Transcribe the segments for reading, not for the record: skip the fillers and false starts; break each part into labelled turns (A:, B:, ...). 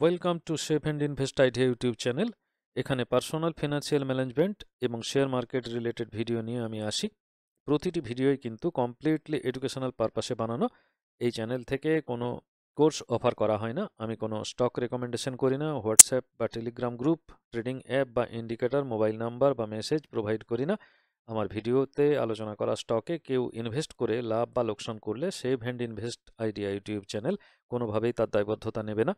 A: Welcome to save and invest idea YouTube channel. এখানে personal financial management এবং share market related video নিয়ে আমি আসি। প্রতিটি ভিডিওই কিন্তু কমপ্লিটলি এডুকেশনাল পারপাসে বানানো। এই চ্যানেল থেকে কোনো কোর্স অফার করা হয় না। আমি কোনো স্টক রেকমেন্ডেশন করি না, হোয়াটসঅ্যাপ বা টেলিগ্রাম গ্রুপ, ট্রেডিং অ্যাপ বা ইন্ডিকেটর, মোবাইল নাম্বার বা মেসেজ প্রোভাইড করি না। আমার ভিডিওতে আলোচনা করা স্টকে কেউ ইনভেস্ট করে লাভ বা লোকসান করলে save and invest idea YouTube channel কোনোভাবেই তার দায়বদ্ধতা নেবে না।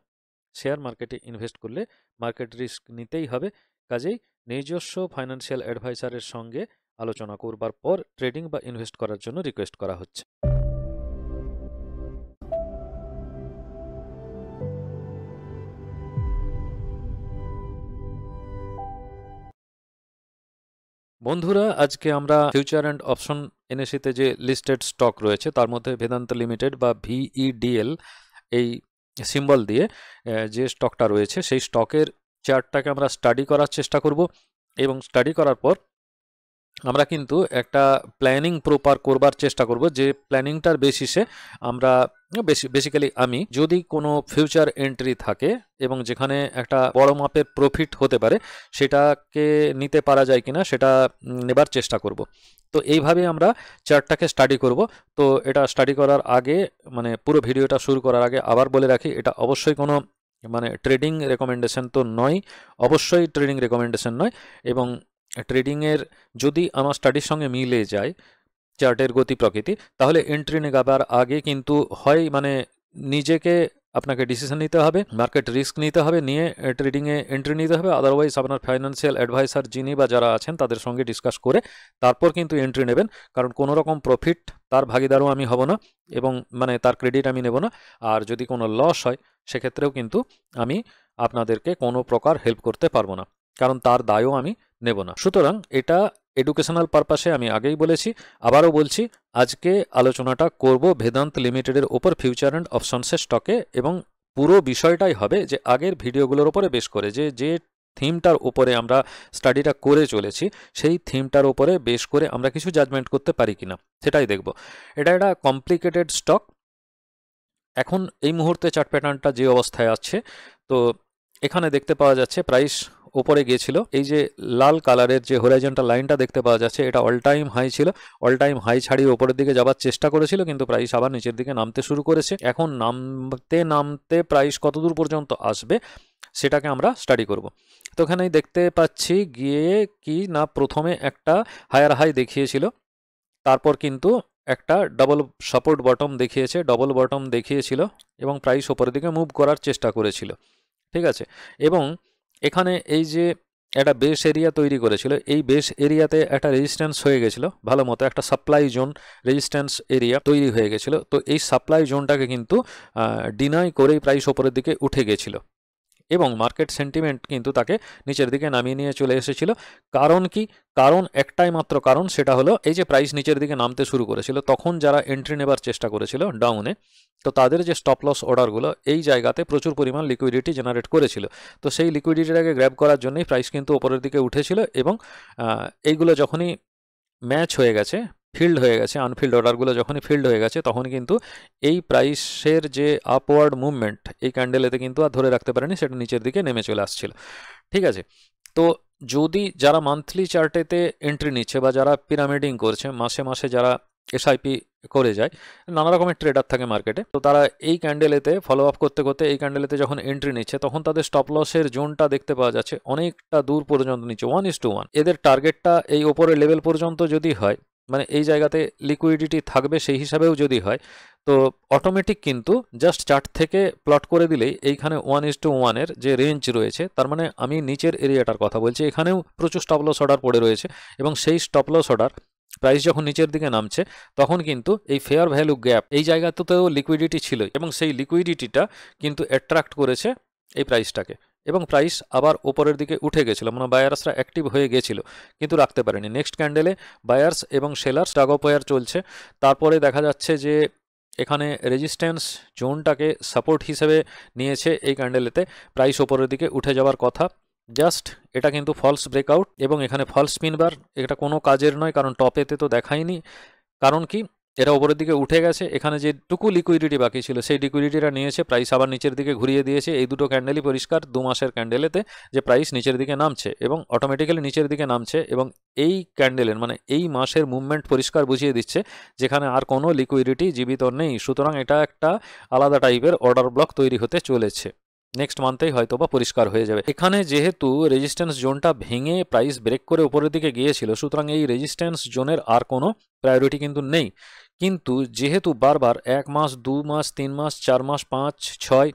A: শেয়ার মার্কেটে ইনভেস্ট করলে মার্কেট রিস্ক নিতেই হবে, কাজেই নিজস্ব ফাইন্যান্সিয়াল অ্যাডভাইসারের সঙ্গে আলোচনা করবার পর ট্রেডিং বা ইনভেস্ট করার জন্য রিকোয়েস্ট করা হচ্ছে। বন্ধুরা, আজকে আমরা ফিউচার অ্যান্ড অপশন এনএসিতে যে লিস্টেড স্টক রয়েছে তার মধ্যে বেদান্ত লিমিটেড বা ভিইডিএল এই সিম্বল দিয়ে যে স্টকটা রয়েছে সেই স্টকের চার্টটাকে আমরা স্টাডি করার চেষ্টা করব এবং স্টাডি করার পর আমরা কিন্তু একটা প্ল্যানিং প্রপার করবার চেষ্টা করব, যে প্ল্যানিংটার বেসিসে আমরা বেসিক্যালি আমি যদি কোনো ফিউচার এন্ট্রি থাকে এবং যেখানে একটা বড় মাপের প্রফিট হতে পারে সেটাকে নিতে পারা যায় কিনা সেটা নেবার চেষ্টা করব। তো এইভাবে আমরা চার্টটাকে স্টাডি করব। তো এটা স্টাডি করার আগে পুরো ভিডিওটা শুরু করার আগে আবার বলে রাখি, এটা অবশ্যই কোনো ট্রেডিং রেকমেন্ডেশন তো নয়, অবশ্যই ট্রেডিং রেকমেন্ডেশন নয়। এবং ট্রেডিংয়ের যদি আমার স্টাডির সঙ্গে মিলে যায় চার্টের গতি প্রকৃতি, তাহলে এন্ট্রি নেবার আগে কিন্তু হয় নিজেকে আপনাকে ডিসিশন নিতে হবে, মার্কেট রিস্ক নিতে হবে, নিয়ে ট্রেডিংয়ে এন্ট্রি নিতে হবে। আদারওয়াইজ আপনার ফাইন্যান্সিয়াল অ্যাডভাইসার যিনি বা যারা আছেন তাদের সঙ্গে ডিসকাস করে তারপর কিন্তু এন্ট্রি নেবেন, কারণ কোনো রকম প্রফিট তার ভাগিদারও আমি হব না এবং তার ক্রেডিট আমি নেব না। আর যদি কোনো লস হয় সেক্ষেত্রেও কিন্তু আমি আপনাদেরকে কোনো প্রকার হেল্প করতে পারবো না, কারণ তার দায়ও আমি নেব না। সুতরাং এটা এডুকেশনাল পারপাসে আমি আগেই বলেছি, আবারও বলছি, আজকে আলোচনাটা করব বেদান্ত লিমিটেডের ওপর ফিউচার অ্যান্ড অপশনসের স্টকে, এবং পুরো বিষয়টাই হবে যে আগের ভিডিওগুলোর ওপরে বেশ করে যে থিমটার উপরে আমরা স্টাডিটা করে চলেছি সেই থিমটার উপরে বেশ করে আমরা কিছু জাজমেন্ট করতে পারি কিনা সেটাই দেখব। এটা একটা কমপ্লিকেটেড স্টক। এখন এই মুহূর্তে চার্ট প্যাটার্নটা যে অবস্থায় আছে, তো এখানে দেখতে পাওয়া যাচ্ছে প্রাইস ওপরে গিয়েছিল। এই যে লাল কালারের যে হরাইজন্টাল লাইনটা দেখতে পাওয়া যাচ্ছে এটা অল টাইম হাই ছিল। অল টাইম হাই ছাড়িয়ে ওপরের দিকে যাবার চেষ্টা করেছিল, কিন্তু প্রাইস আবার নিচের দিকে নামতে শুরু করেছে। এখন নামতে নামতে প্রাইস কতদূর পর্যন্ত আসবে সেটাকে আমরা স্টাডি করব। তো এখানেই দেখতে পাচ্ছি গিয়ে কি না, প্রথমে একটা হায়ার হাই দেখিয়েছিল, তারপর কিন্তু একটা ডাবল সাপোর্ট বটম দেখিয়েছে, ডবল বটম দেখিয়েছিল এবং প্রাইস ওপরের দিকে মুভ করার চেষ্টা করেছিল। ঠিক আছে, এবং এখানে এই যে একটা বেস এরিয়া তৈরি করেছিল, এই বেস এরিয়াতে একটা রেজিস্ট্যান্স হয়ে গেছিল, ভালো মতো একটা সাপ্লাই জোন রেজিস্ট্যান্স এরিয়া তৈরি হয়ে গেছিল। তো এই সাপ্লাই জোনটাকে কিন্তু ডিনাই করেই প্রাইস ওপরের দিকে উঠে গেছিল এবং মার্কেট সেন্টিমেন্ট কিন্তু তাকে নিচের দিকে নামিয়ে নিয়ে চলে এসেছিল। কারণ কি? কারণ একটাই মাত্র কারণ, সেটা হলো এই যে প্রাইস নিচের দিকে নামতে শুরু করেছিল তখন যারা এন্ট্রি নেবার চেষ্টা করেছিল ডাউনে, তো তাদের যে স্টপ লস অর্ডারগুলো এই জায়গাতে প্রচুর পরিমাণ লিকুইডিটি জেনারেট করেছিল। তো সেই লিকুইডিটিটাকে গ্র্যাব করার জন্যই প্রাইস কিন্তু ওপরের দিকে উঠেছিল এবং এইগুলো যখনই ম্যাচ হয়ে গেছে, ফিল্ড হয়ে গেছে, আনফিল্ড অর্ডারগুলো যখনই ফিল্ড হয়ে গেছে তখন কিন্তু এই প্রাইসের যে আপওয়ার্ড মুভমেন্ট এই ক্যান্ডেলেতে কিন্তু আর ধরে রাখতে পারেনি, সেটা নিচের দিকে নেমে চলে আসছিল। ঠিক আছে, তো যদি যারা মান্থলি চার্টেতে এন্ট্রি নিচ্ছে বা যারা পিরামিডিং করছে, মাসে মাসে যারা এসআইপি করে যায়, নানা রকমের ট্রেডার থাকে মার্কেটে, তো তারা এই ক্যান্ডেলেতে ফলো আপ করতে করতে এই ক্যান্ডেলেতে যখন এন্ট্রি নিচ্ছে তখন তাদের স্টপ লসের জোনটা দেখতে পাওয়া যাচ্ছে অনেকটা দূর পর্যন্ত নিচ্ছে, 1:1। এদের টার্গেটটা এই ওপরের লেভেল পর্যন্ত যদি হয়, এই জায়গাতে লিকুইডিটি থাকবে সেই হিসাবেও যদি হয়, তো অটোমেটিক কিন্তু জাস্ট চার্ট থেকে প্লট করে দিলেই এইখানে 1:1 যে রেঞ্জ রয়েছে, তার আমি নিচের এরিয়াটার কথা বলছি, এখানেও প্রচুর স্টপ লস অর্ডার পড়ে রয়েছে এবং সেই স্টপ লস অর্ডার প্রাইস যখন নিচের দিকে নামছে তখন কিন্তু এই ফেয়ার ভ্যালু গ্যাপ এই জায়গাতেও লিকুইডিটি ছিল এবং সেই লিকুইডিটিটা কিন্তু অ্যাট্রাক্ট করেছে এই প্রাইসটাকে এবং প্রাইস আবার ওপরের দিকে উঠে গেছিল, বায়ার্সরা অ্যাক্টিভ হয়ে গেছিল কিন্তু রাখতে পারেনি। নেক্সট ক্যান্ডেলে বায়ার্স এবং সেলার্স টাগ অফ ওয়ার চলছে। তারপরে দেখা যাচ্ছে যে এখানে রেজিস্ট্যান্স জোনটাকে সাপোর্ট হিসেবে নিয়েছে এই ক্যান্ডেলেতে, প্রাইস ওপরের দিকে উঠে যাওয়ার কথা, জাস্ট এটা কিন্তু ফলস ব্রেকআউট এবং এখানে ফলস স্পিন বার, এটা কোনো কাজের নয়, কারণ টপেতে তো দেখায়নি। কারণ কি? এটা উপরের দিকে উঠে গেছে, এখানে যেটুকু লিকুইডিটি বাকি ছিল সেই লিকুইডিটিটা নিয়েছে, প্রাইস আবার নিচের দিকে ঘুরিয়ে দিয়েছে। এই দুটো ক্যান্ডেলই পরিষ্কার 2 মাসের ক্যান্ডেলেতে যে প্রাইস নিচের দিকে নামছে এবং অটোমেটিক্যালি নিচের দিকে নামছে, এবং এই ক্যান্ডেলের মানে এই মাসের মুভমেন্ট পরিষ্কার বুঝিয়ে দিচ্ছে যেখানে আর কোনো লিকুইডিটি জীবিত নেই। সুতরাং এটা একটা আলাদা টাইপের অর্ডার ব্লক তৈরি হতে চলেছে, নেক্সট মান্থেই হয়তো বা পরিষ্কার হয়ে যাবে। এখানে যেহেতু রেজিস্ট্যান্স জোনটা ভেঙে প্রাইস ব্রেক করে উপরের দিকে গিয়েছিল, সুতরাং এই রেজিস্ট্যান্স জোনের আর কোনো প্রায়োরিটি কিন্তু নেই। কিন্তু যেহেতু বারবার 1 মাস 2 মাস 3 মাস 4 মাস 5 6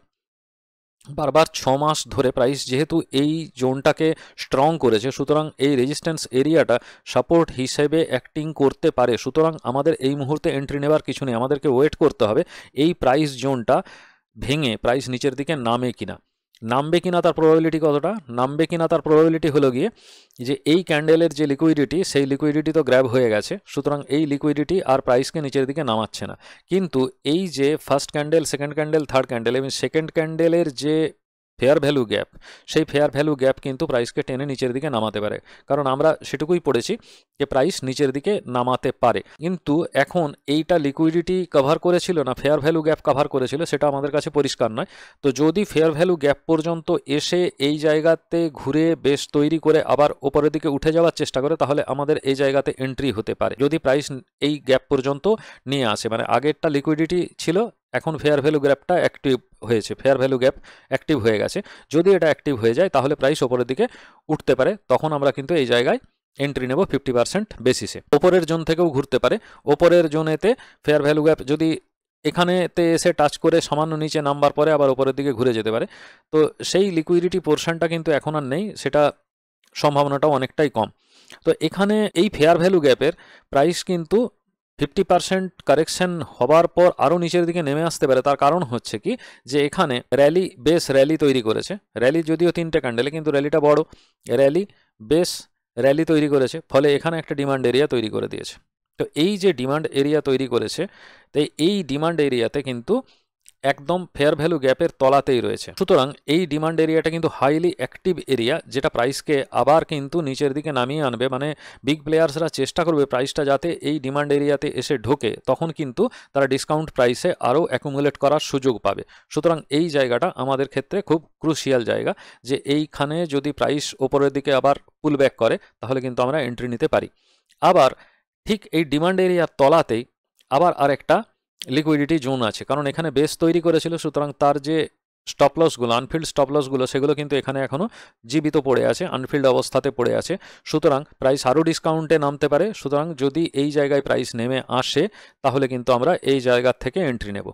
A: বারবার 6 মাস ধরে প্রাইস যেহেতু এই জোনটাকে স্ট্রং করেছে, সুতরাং এই রেজিস্ট্যান্স এরিয়াটা সাপোর্ট হিসেবে অ্যাক্টিং করতে পারে। সুতরাং আমাদের এই মুহূর্তে এন্ট্রি নেবার কিছু নেই, আমাদেরকে ওয়েট করতে হবে এই প্রাইস জোনটা ভেঙে প্রাইস নিচের দিকে নামে কিনা। নামবে কিনা তার প্রবাবিলিটি কতটা, নামবে কিনা তার প্রবাবিলিটি হলো গিয়ে যে এই ক্যান্ডেলের যে লিকুইডিটি সেই লিকুইডিটি তো গ্র্যাব হয়ে গেছে, সুতরাং এই লিকুইডিটি আর প্রাইসকে নিচের দিকে নামাচ্ছে না। কিন্তু এই যে first candle, second candle, third candle এবং সেকেন্ড ক্যান্ডেলের যে ফেয়ার ভ্যালু গ্যাপ, সেই ফেয়ার ভ্যালু গ্যাপ কিন্তু প্রাইসকে টেনে নিচের দিকে নামাতে পারে, কারণ আমরা সেটুকুই পড়েছি যে প্রাইস নিচের দিকে নামাতে পারে। কিন্তু এখন এইটা লিকুইডিটি কভার করেছিল না ফেয়ার ভ্যালু গ্যাপ কভার করেছিল, সেটা আমাদের কাছে পরিষ্কার নয়। তো যদি ফেয়ার ভ্যালু গ্যাপ পর্যন্ত এসে এই জায়গাতে ঘুরে বেশ তৈরি করে আবার ওপরের দিকে উঠে যাওয়ার চেষ্টা করে, তাহলে আমাদের এই জায়গাতে এন্ট্রি হতে পারে। যদি প্রাইস এই গ্যাপ পর্যন্ত নিয়ে আসে, মানে আগেরটা লিকুইডিটি ছিল, এখন ফেয়ার ভ্যালু গ্যাপটা অ্যাক্টিভ হয়েছে, ফেয়ার ভ্যালু গ্যাপ অ্যাক্টিভ হয়ে গেছে, যদি এটা অ্যাক্টিভ হয়ে যায় তাহলে প্রাইস ওপরের দিকে উঠতে পারে। তখন আমরা কিন্তু এই জায়গায় এন্ট্রি নেব 50% বেসিসে। ওপরের জোন থেকেও ঘুরতে পারে, ওপরের জোনেতে ফেয়ার ভ্যালু গ্যাপ যদি এখানেতে এসে টাচ করে সামান্য নিচে নামবার পরে আবার ওপরের দিকে ঘুরে যেতে পারে। তো সেই লিকুইডিটি পোর্শনটা কিন্তু এখন আর নেই, সেটা সম্ভাবনাটাও অনেকটাই কম। তো এখানে এই ফেয়ার ভ্যালু গ্যাপের প্রাইস কিন্তু 50% কারেকশন হবার পর আরও নিচের দিকে নেমে আসতে পারে। তার কারণ হচ্ছে কি, যে এখানে র্যালি বেস র্যালি তৈরি করেছে, র্যালি যদিও 3টে ক্যান্ডেলে, কিন্তু র্যালিটা বড়, র্যালি বেস র্যালি তৈরি করেছে, ফলে এখানে একটা ডিমান্ড এরিয়া তৈরি করে দিয়েছে। তো এই যে ডিমান্ড এরিয়া তৈরি করেছে, তাই এই ডিমান্ড এরিয়াতে কিন্তু একদম ফেয়ার ভ্যালু গ্যাপের তলাতেই রয়েছে। সুতরাং এই ডিমান্ড এরিয়াটা কিন্তু হাইলি অ্যাক্টিভ এরিয়া, যেটা প্রাইসকে আবার কিন্তু নিচের দিকে নামিয়ে আনবে। মানে বিগ প্লেয়ার্সরা চেষ্টা করবে প্রাইসটা যাতে এই ডিমান্ড এরিয়াতে এসে ঢোকে, তখন কিন্তু তারা ডিসকাউন্ট প্রাইসে আরও অ্যাকুমুলেট করার সুযোগ পাবে। সুতরাং এই জায়গাটা আমাদের ক্ষেত্রে খুব ক্রুশিয়াল জায়গা, যে এইখানে যদি প্রাইস ওপরের দিকে আবার পুল ব্যাক করে তাহলে কিন্তু আমরা এন্ট্রি নিতে পারি। আবার ঠিক এই ডিমান্ড এরিয়ার তলাতেই আবার আরেকটা লিকুইডিটি জোন আছে, কারণ এখানে বেস তৈরি করেছিল, সুতরাং তার যে স্টপ লসগুলো, আনফিল্ড স্টপ লসগুলো, সেগুলো কিন্তু এখানে এখনও জীবিত পড়ে আছে, আনফিল্ড অবস্থাতে পড়ে আছে। সুতরাং প্রাইস আরও ডিসকাউন্টে নামতে পারে। সুতরাং যদি এই জায়গায় প্রাইস নেমে আসে তাহলে কিন্তু আমরা এই জায়গা থেকে এন্ট্রি নেব।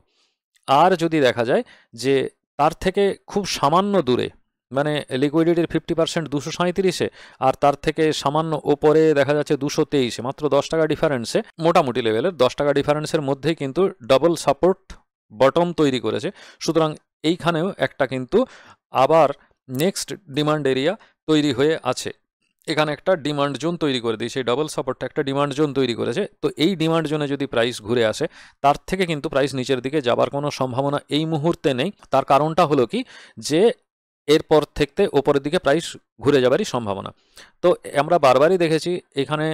A: আর যদি দেখা যায় যে তার থেকে খুব সামান্য দূরে, মানে লিকুইডিটির 50% 237-এ, আর তার থেকে সামান্য ওপরে দেখা যাচ্ছে 223-এ, মাত্র 10 টাকা ডিফারেন্সে, মোটামুটি লেভেলের 10 টাকা ডিফারেন্সের মধ্যেই কিন্তু ডাবল সাপোর্ট বটম তৈরি করেছে। সুতরাং এইখানেও একটা কিন্তু আবার নেক্সট ডিমান্ড এরিয়া তৈরি হয়ে আছে, এখানে একটা ডিমান্ড জোন তৈরি করে দিয়েছে, ডাবল সাপোর্টটা একটা ডিমান্ড জোন তৈরি করেছে। তো এই ডিমান্ড জোনে যদি প্রাইস ঘুরে আসে, তার থেকে কিন্তু প্রাইস নিচের দিকে যাবার কোনো সম্ভাবনা এই মুহূর্তে নেই। তার কারণটা হলো কি, যে এরপর থেকে ওপরের দিকে প্রাইস ঘুরে যাবারই সম্ভাবনা। তো আমরা বারবারই দেখেছি এখানে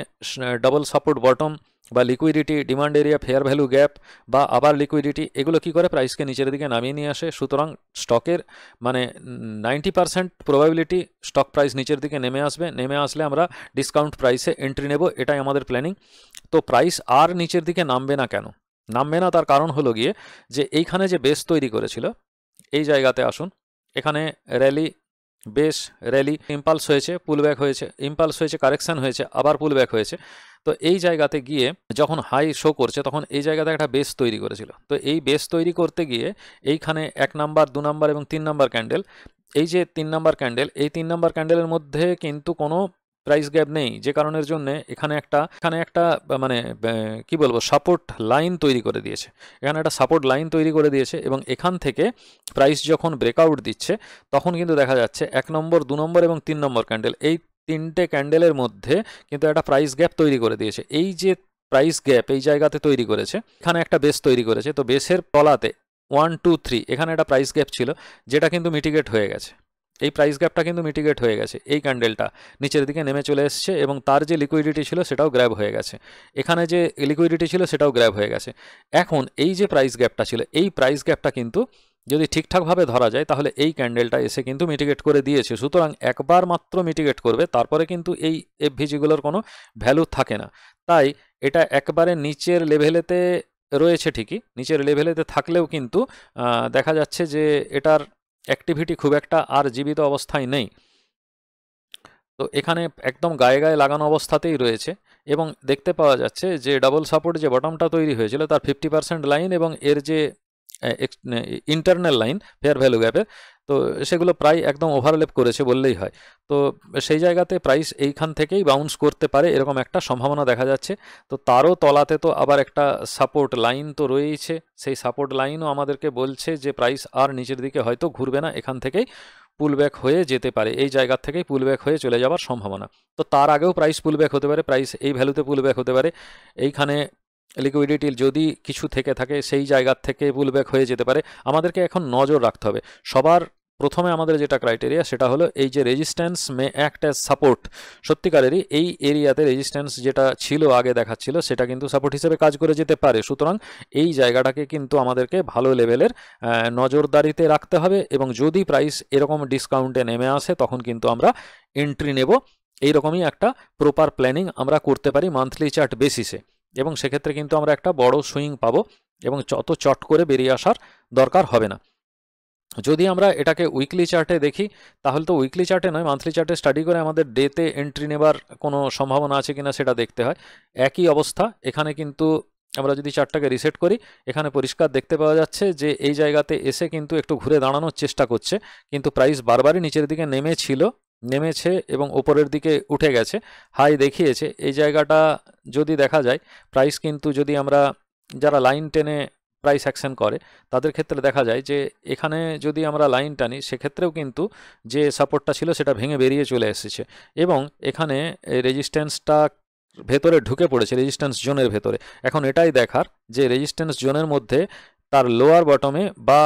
A: ডাবল সাপোর্ট বটম বা liquidity, demand area, fair value gap বা আবার লিকুইডিটি, এগুলো কি করে প্রাইসকে নিচের দিকে নামিয়ে নিয়ে আসে। সুতরাং স্টকের মানে 90% প্রবাবিলিটি স্টক প্রাইস নিচের দিকে নেমে আসবে, নেমে আসলে আমরা ডিসকাউন্ট প্রাইসে এন্ট্রি নেব, এটাই আমাদের প্ল্যানিং। তো প্রাইস আর নিচের দিকে নামবে না কেন? নামবে না তার কারণ হলো গিয়ে যে এইখানে যে বেস তৈরি করেছিল, এই জায়গাতে আসুন, এখানে র্যালি বেশ র্যালি ইম্পালস হয়েছে, পুলব্যাক হয়েছে, ইম্পালস হয়েছে, কারেকশান হয়েছে, আবার পুলব্যাক হয়েছে। তো এই জায়গাতে গিয়ে যখন হাই শো করছে তখন এই জায়গাতে একটা বেস তৈরি করেছিল। তো এই বেস তৈরি করতে গিয়ে এইখানে 1 নাম্বার 2 নাম্বার এবং 3 নাম্বার ক্যান্ডেল, এই যে 3 নাম্বার ক্যান্ডেল, এই 3 নাম্বার ক্যান্ডেলের মধ্যে কিন্তু কোনো প্রাইস গ্যাপ নেই, যে কারণের জন্য এখানে একটা মানে কি বলবো, সাপোর্ট লাইন তৈরি করে দিয়েছে। এখানে একটা সাপোর্ট লাইন তৈরি করে দিয়েছে এবং এখান থেকে প্রাইস যখন ব্রেকআউট দিচ্ছে তখন কিন্তু দেখা যাচ্ছে 1 নম্বর 2 নম্বর এবং 3 নম্বর ক্যান্ডেল, এই 3টে ক্যান্ডেলের মধ্যে কিন্তু একটা প্রাইস গ্যাপ তৈরি করে দিয়েছে। এই যে প্রাইস গ্যাপ এই জায়গাতে তৈরি করেছে, এখানে একটা বেস তৈরি করেছে, তো বেসের তলাতে 1 2 3 এখানে একটা প্রাইস গ্যাপ ছিল, যেটা কিন্তু মিটিগেট হয়ে গেছে। এই প্রাইস গ্যাপটা কিন্তু মিটিগেট হয়ে গেছে, এই ক্যান্ডেলটা নিচের দিকে নেমে চলে এসছে এবং তার যে লিকুইডিটি ছিল সেটাও গ্র্যাব হয়ে গেছে, এখানে যে লিকুইডিটি ছিল সেটাও গ্র্যাব হয়ে গেছে। এখন এই যে প্রাইস গ্যাপটা ছিল, এই প্রাইস গ্যাপটা কিন্তু যদি ঠিকঠাকভাবে ধরা যায় তাহলে এই ক্যান্ডেলটা এসে কিন্তু মিটিগেট করে দিয়েছে। সুতরাং একবার মাত্র মিটিগেট করবে, তারপরে কিন্তু এই এফভিজিগুলোর কোনো ভ্যালু থাকে না। তাই এটা একবারে নিচের লেভেলেতে রয়েছে ঠিকই, নিচের লেভেলেতে থাকলেও কিন্তু দেখা যাচ্ছে যে এটার অ্যাক্টিভিটি খুব একটা আর জীবিত অবস্থায় নেই। তো এখানে একদম গায়ে গায়ে লাগানো অবস্থাতেই রয়েছে এবং দেখতে পাওয়া যাচ্ছে যে ডাবল সাপোর্ট যে বটমটা তৈরি হয়েছিল তার 50% লাইন এবং এর যে ইন্টারনাল লাইন ফেয়ার ভ্যালু গ্যাপের, তো সেগুলো প্রায় একদম ওভারল্যাপ করেছে বললেই হয়। তো সেই জায়গাতে প্রাইস এইখান থেকেই বাউন্স করতে পারে এরকম একটা সম্ভাবনা দেখা যাচ্ছে। তো তারও তলাতে তো আবার একটা সাপোর্ট লাইন তো রয়েছে, সেই সাপোর্ট লাইনও আমাদেরকে বলছে যে প্রাইস আর নিচের দিকে হয়তো ঘুরবে না, এখান থেকেই পুলব্যাক হয়ে যেতে পারে, এই জায়গা থেকেই পুলব্যাক হয়ে চলে যাওয়ার সম্ভাবনা। তো তার আগেও প্রাইস পুলব্যাক হতে পারে, প্রাইস এই ভ্যালুতে পুলব্যাক হতে পারে, এইখানে লিকুইডিটির যদি কিছু থেকে থাকে সেই জায়গার থেকে পুলব্যাক হয়ে যেতে পারে। আমাদেরকে এখন নজর রাখতে হবে। সবার প্রথমে আমাদের যেটা ক্রাইটেরিয়া সেটা হলো এই যে রেজিস্ট্যান্স মে অ্যাক্ট অ্যাজ সাপোর্ট, সত্যিকারেরই এই এরিয়াতে রেজিস্ট্যান্স যেটা ছিল আগে দেখাচ্ছিল সেটা কিন্তু সাপোর্ট হিসেবে কাজ করে যেতে পারে। সুতরাং এই জায়গাটাকে কিন্তু আমাদেরকে ভালো লেভেলের নজরদারিতে রাখতে হবে এবং যদি প্রাইস এরকম ডিসকাউন্টে নেমে আসে তখন কিন্তু আমরা এন্ট্রি নেব। এইরকমই একটা প্রপার প্ল্যানিং আমরা করতে পারি মান্থলি চার্ট বেসিসে এবং সেক্ষেত্রে কিন্তু আমরা একটা বড় সুইং পাবো এবং অত চট করে বেরিয়ে আসার দরকার হবে না। যদি আমরা এটাকে উইকলি চার্টে দেখি তাহলে তো উইকলি চার্টে নয়, মান্থলি চার্টে স্টাডি করে আমাদের ডেতে এন্ট্রি নেবার কোনো সম্ভাবনা আছে কিনা সেটা দেখতে হয়। একই অবস্থা এখানে কিন্তু আমরা যদি চার্টটাকে রিসেট করি এখানে পরিষ্কার দেখতে পাওয়া যাচ্ছে যে এই জায়গাতে এসে কিন্তু একটু ঘুরে দাঁড়ানোর চেষ্টা করছে, কিন্তু প্রাইস বারবারই নিচের দিকে নেমেছে এবং উপরের দিকে উঠে গেছে, হাই দেখিয়েছে। এই জায়গাটা যদি দেখা যায় প্রাইস কিন্তু যদি আমরা যারা লাইন টেনে প্রাইস অ্যাকশন করে তাদের ক্ষেত্রে দেখা যায় যে এখানে যদি আমরা লাইন টানি সেক্ষেত্রেও কিন্তু যে সাপোর্টটা ছিল সেটা ভেঙে বেরিয়ে চলে এসেছে এবং এখানে রেজিস্ট্যান্সটা ভেতরে ঢুকে পড়েছে রেজিস্ট্যান্স জোনের ভেতরে। এখন এটাই দেখার যে রেজিস্ট্যান্স জোনের মধ্যে তার লোয়ার বটমে বা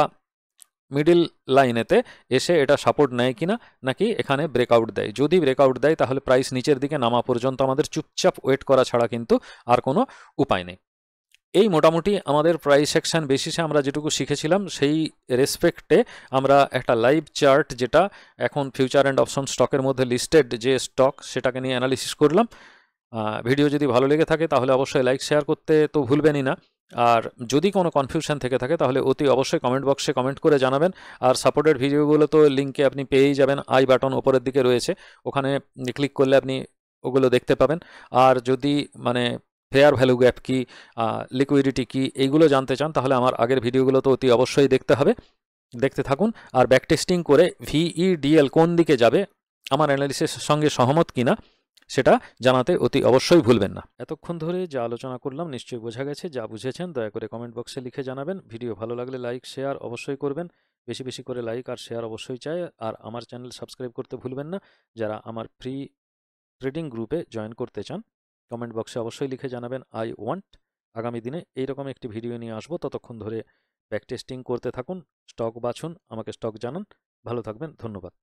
A: মিডিল লাইনেতে এসে এটা সাপোর্ট নেয় কিনা নাকি এখানে ব্রেকআউট দেয়। যদি ব্রেকআউট দেয় তাহলে প্রাইস নিচের দিকে নামা পর্যন্ত আমাদের চুপচাপ ওয়েট করা ছাড়া কিন্তু আর কোনো উপায় নেই। এই মোটামুটি আমাদের প্রাইস অ্যাকশন বেসিসে আমরা যেটুকু শিখেছিলাম সেই রেসপেক্টে আমরা একটা লাইভ চার্ট যেটা এখন ফিউচার অ্যান্ড অপশন স্টকের মধ্যে লিস্টেড যে স্টক সেটাকে নিয়ে অ্যানালিসিস করলাম। ভিডিও যদি ভালো লেগে থাকে তাহলে অবশ্যই লাইক শেয়ার করতে তো ভুলবেনই না। আর যদি কোনো কনফিউশন থেকে থাকে তাহলে অতি অবশ্যই কমেন্ট বক্সে কমেন্ট করে জানাবেন। আর সাপোর্টেড ভিডিওগুলো তো লিঙ্কে আপনি পেয়েই যাবেন, আই বাটন ওপরের দিকে রয়েছে, ওখানে ক্লিক করলে আপনি ওগুলো দেখতে পাবেন। আর যদি মানে ফেয়ার ভ্যালু গ্যাপ কি, লিকুইডিটি কি, এইগুলো জানতে চান তাহলে আমার আগের ভিডিওগুলো তো অতি অবশ্যই দেখতে হবে, দেখতে থাকুন। আর ব্যাক টেস্টিং করে ভিইডিএল কোন দিকে যাবে, আমার অ্যানালিসিসের সঙ্গে সহমত কিনা সেটা জানাতে অতি অবশ্যই ভুলবেন না। এতক্ষণ ধরে যা আলোচনা করলাম নিশ্চয়ই বোঝা গেছে, যা বুঝেছেন দয়া করে কমেন্ট বক্সে লিখে জানাবেন। ভিডিও ভালো লাগলে লাইক শেয়ার অবশ্যই করবেন, বেশি বেশি করে লাইক আর শেয়ার অবশ্যই চাই। আর আমার চ্যানেল সাবস্ক্রাইব করতে ভুলবেন না। যারা আমার ফ্রি ট্রেডিং গ্রুপে জয়েন করতে চান কমেন্ট বক্সে অবশ্যই লিখে জানাবেন আই ওয়ান্ট। আগামী দিনে এইরকম একটি ভিডিও নিয়ে আসবো, ততক্ষণ ধরে ব্যাক টেস্টিং করতে থাকুন, স্টক বাছুন, আমাকে স্টক জানান। ভালো থাকবেন, ধন্যবাদ।